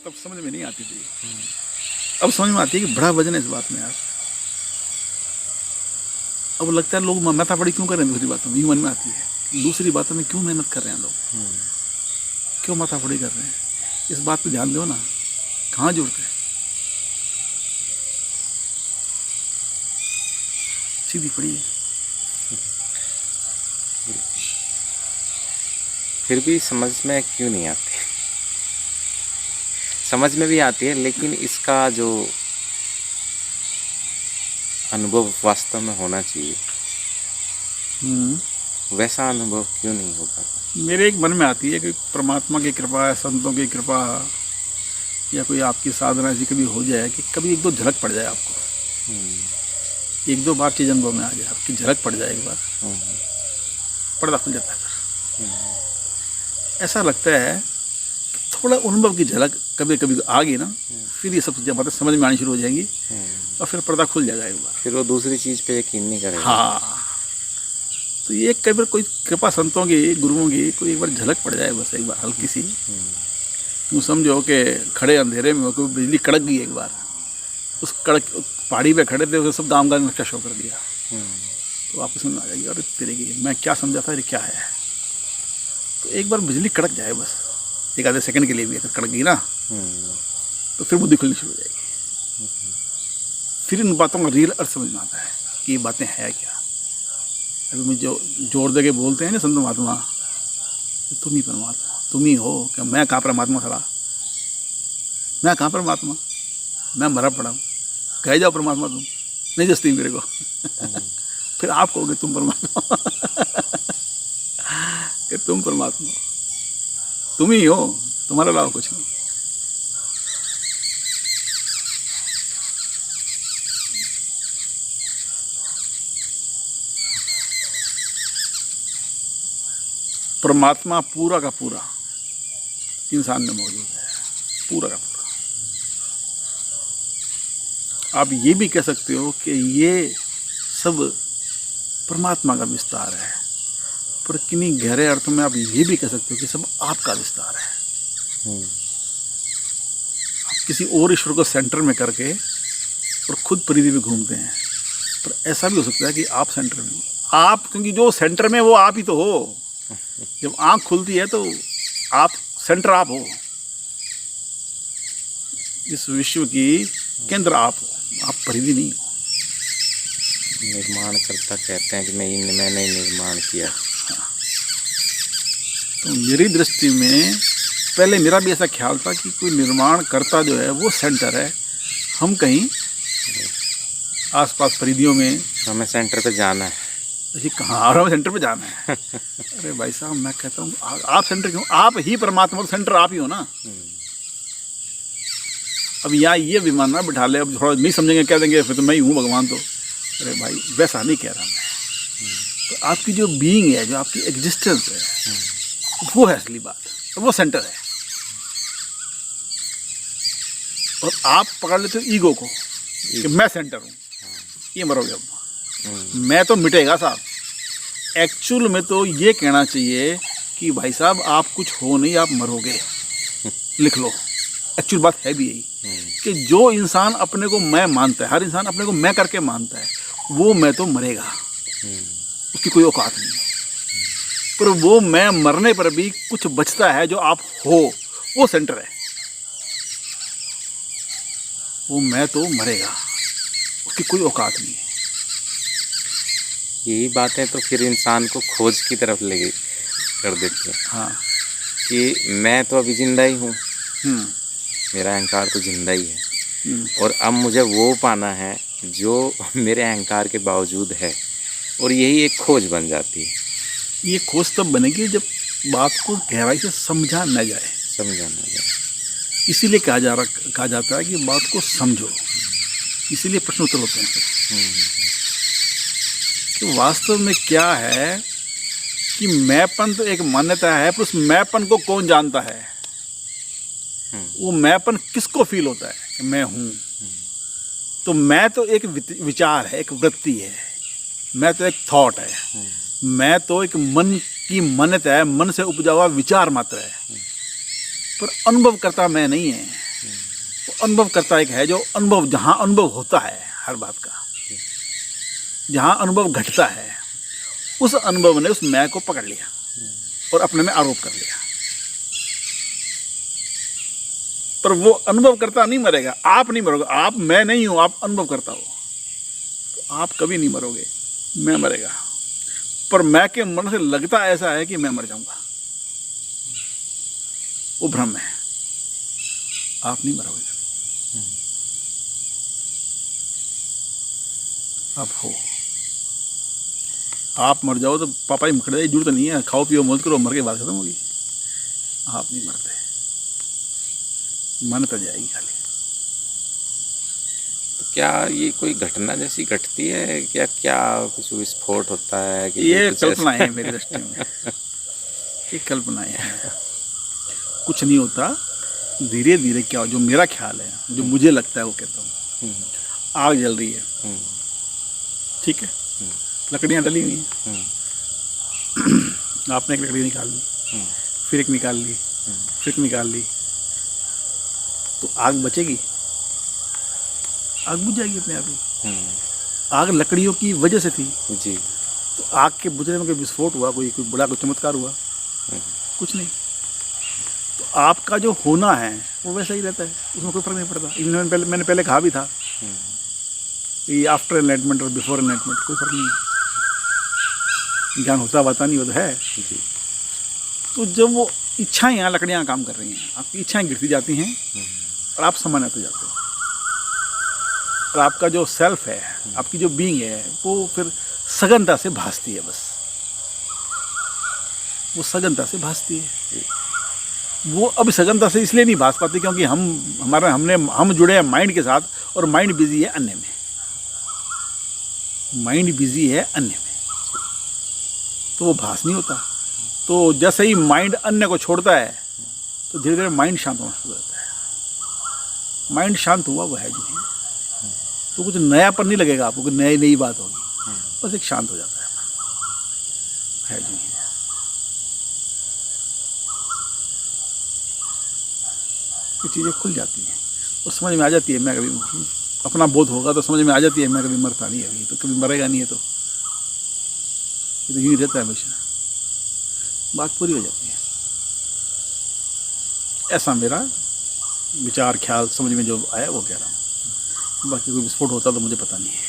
तब समझ में नहीं आती थी, अब समझ में आती है कि बड़ा वजन है इस बात में यार। अब लगता है लोग माथा पड़ी क्यों कर रहे हैं दूसरी बातों में, ये मन में आती है दूसरी बातों में क्यों मेहनत कर रहे हैं लोग, क्यों माथा पड़ी कर रहे हैं। इस बात पे ध्यान दो ना, कहाँ जुड़ते हैं, सीधी पड़ी है। फिर भी समझ में क्यों नहीं आती? समझ में भी आती है, लेकिन इसका जो अनुभव वास्तव में होना चाहिए वैसा अनुभव क्यों नहीं हो पाता? मेरे एक मन में आती है कि परमात्मा की कृपा है, संतों की कृपा, या कोई आपकी साधना ऐसी कभी हो जाए कि कभी एक दो झलक पड़ जाए आपको, एक दो बार चीज़ अनुभव में आ जाए, आपकी झलक पड़ जाए एक बार, पर्दा खुल जाता है फिर। ऐसा लगता है कि थोड़ा अनुभव की झलक कभी कभी आ गई ना, फिर ये सब चीज़ें बातें समझ में आनी शुरू हो जाएंगी और फिर पर्दा खुल जाएगा एक बार, फिर वो दूसरी चीज़ पे यकीन नहीं करेगा। हाँ, तो ये कई बार कोई कृपा संतों की, गुरुओं की कोई एक बार झलक पड़ जाए बस एक बार हल्की सी, यूँ समझो कि खड़े अंधेरे में कोई बिजली कड़क गई एक बार, उस कड़क पहाड़ी पे खड़े थे, उसे सब गाँव का नक्शा शो कर दिया, तो आपको समझ आ जाएगी अरे तेरे की मैं क्या समझा था, ये क्या है। तो एक बार बिजली कड़क जाए बस एक आधे सेकंड के लिए भी, अगर कड़क गई ना तो फिर बुद्धि खुलनी शुरू हो जाएगी, फिर इन बातों का रियल अर्थ समझ में आता है कि ये बातें हैं क्या। अभी मुझे जो जोर दे के बोलते हैं ना संत महात्मा, तुम ही परमात्मा, तुम ही हो, क्या मैं कहाँ परमात्मा खड़ा, मैं कहाँ परमात्मा, मैं मरा पड़ा हूँ, कह जाओ परमात्मा तुम, नहीं जस्ती मेरे को फिर आप कहोगे तुम परमात्मा कि तुम परमात्मा, तुम ही हो, तुम्हारा अलावा कुछ नहीं। परमात्मा पूरा का पूरा इंसान में मौजूद है, पूरा का पूरा। आप ये भी कह सकते हो कि ये सब परमात्मा का विस्तार है, पर किन्हीं गहरे अर्थों में आप ये भी कह सकते हो कि सब आपका विस्तार है। आप किसी और ईश्वर को सेंटर में करके और खुद परिधि में घूमते हैं, पर ऐसा भी हो सकता है कि आप सेंटर में हो, आप, क्योंकि जो सेंटर में वो आप ही तो हो, जब आंख खुलती है तो आप सेंटर, आप हो, इस विश्व की केंद्र आप हो, आप परिधि नहीं हो। निर्माण करता कहते हैं कि मैंने निर्माण किया। तो मेरी दृष्टि में पहले मेरा भी ऐसा ख्याल था कि कोई निर्माण करता जो है वो सेंटर है, हम कहीं आसपास परिधियों में, हमें सेंटर पे जाना है। ये कहाँ और हमें सेंटर पे जाना है अरे भाई साहब, मैं कहता हूँ आप सेंटर क्यों, आप ही परमात्मा, तो सेंटर आप ही हो ना। अब यहाँ ये विमान ना बिठा ले, अब थोड़ा नहीं समझेंगे, कह देंगे फिर तो मैं ही हूँ भगवान, तो अरे भाई वैसा नहीं कह रहा मैं। तो आपकी जो बीइंग है, जो आपकी एग्जिस्टेंस है, वो है असली बात, तो वो सेंटर है। और आप पकड़ लेते हो ईगो को कि मैं सेंटर हूँ, ये मरोगे। अब मैं तो मिटेगा साहब। एक्चुअल में तो ये कहना चाहिए कि भाई साहब आप कुछ हो नहीं, आप मरोगे, लिख लो। एक्चुअल बात है भी यही कि जो इंसान अपने को मैं मानता है, हर इंसान अपने को मैं करके मानता है, वो मैं तो मरेगा, उसकी कोई औकात नहीं है। पर वो मैं मरने पर भी कुछ बचता है, जो आप हो, वो सेंटर है। वो मैं तो मरेगा, उसकी कोई औकात नहीं है। यही बातें तो फिर इंसान को खोज की तरफ ले कर देती है। हाँ, कि मैं तो अभी जिंदा ही हूँ, मेरा अहंकार तो जिंदा ही है, और अब मुझे वो पाना है जो मेरे अहंकार के बावजूद है, और यही एक खोज बन जाती है। ये खोज तब बनेगी जब बात को गहराई से समझा न जाए। समझा ना जाए, इसीलिए कहा जाता है कि बात को समझो, इसीलिए प्रश्न उत्तर होते हैं कि वास्तव में क्या है, कि मैंपन तो एक मान्यता है, पर उस मैंपन को कौन जानता है। वो मैंपन किसको फील होता है कि मैं हूँ। तो मैं तो एक विचार है, एक वृत्ति है, मैं तो एक थॉट है, मैं तो एक मन की मान्यता है, मन से उपजा हुआ विचार मात्र है, पर अनुभव करता मैं नहीं है। वो अनुभव करता एक है, जो अनुभव, जहाँ अनुभव होता है हर बात का, जहाँ अनुभव घटता है, उस अनुभव ने उस मैं को पकड़ लिया और अपने में आरोप कर लिया। पर वो अनुभव करता नहीं मरेगा, आप नहीं मरोगे, आप, मैं नहीं हूं, आप अनुभव करता हो, तो आप कभी नहीं मरोगे, मैं मरेगा। पर मैं के मन से लगता ऐसा है कि मैं मर जाऊंगा, वो भ्रम है, आप नहीं मरोगे कभी, आप हो। आप मर जाओ तो पापा ही मकड़ जाए, जरूरत नहीं है, खाओ पियो मौज करो, मर के बाद खत्म होगी। आप नहीं मरते, मान्यता जाएगी खाली। तो क्या ये कोई घटना जैसी घटती है क्या? क्या कुछ विस्फोट होता है कि ये कुछ कल्पना ऐसा? है मेरी दृष्टि में, ये कल्पनाएं हैं, कुछ नहीं होता। धीरे धीरे क्या हो, जो मेरा ख्याल है, जो मुझे लगता है वो कहता हूँ। आग जल रही है, ठीक है, लकड़ियाँ डली हुई हैं, आपने एक लकड़ी निकाल ली, फिर एक निकाल ली, फिर एक निकाल ली, तो आग बचेगी? आग बुझ जाएगी अपने आप ही। आग लकड़ियों की वजह से थी जी। तो आग के बुझने में कोई विस्फोट हुआ, कोई बड़ा कोई चमत्कार हुआ? कुछ नहीं। तो आपका जो होना है वो वैसा ही रहता है, उसमें कोई फर्क नहीं पड़ता। मैंने पहले कहा भी था कि आफ्टर एनलाइटमेंट और बिफोर एनलाइटमेंट कोई फर्क नहीं है, ज्ञान होता वाता नहीं होता है जी। तो जब वो इच्छाएं, यहाँ लकड़ियाँ काम कर रही हैं, आपकी इच्छाएं गिरती जाती हैं और आप सामान्य होते जाते हो, और आपका जो सेल्फ है, आपकी जो बीइंग है, वो फिर सघनता से भासती है, बस वो सघनता से भासती है। वो अब सघनता से इसलिए नहीं भास पाती क्योंकि हम जुड़े हैं माइंड के साथ, और माइंड बिजी है अन्य में, माइंड बिजी है अन्य में, तो वो भास नहीं होता। तो जैसे ही माइंड अन्य को छोड़ता है तो धीरे धीरे माइंड शांत होना शुरू हो जाता है। माइंड शांत हुआ वो है जो है, तो कुछ नयापन नहीं लगेगा आपको कि नई बात होगी, बस एक शांत हो जाता है जो है। ये चीज़ें खुल जाती हैं और समझ में आ जाती है। मैं कभी अपना बोध होगा तो समझ में आ जाती है, मैं कभी मरता नहीं अभी, तो कभी मरेगा नहीं है, तो ये तो यूँ ही रहता है हमेशा, बात पूरी हो जाती है। ऐसा मेरा विचार ख्याल समझ में जो आया वो कह रहा हूँ, बाकी कोई विस्फोट होता तो मुझे पता नहीं है।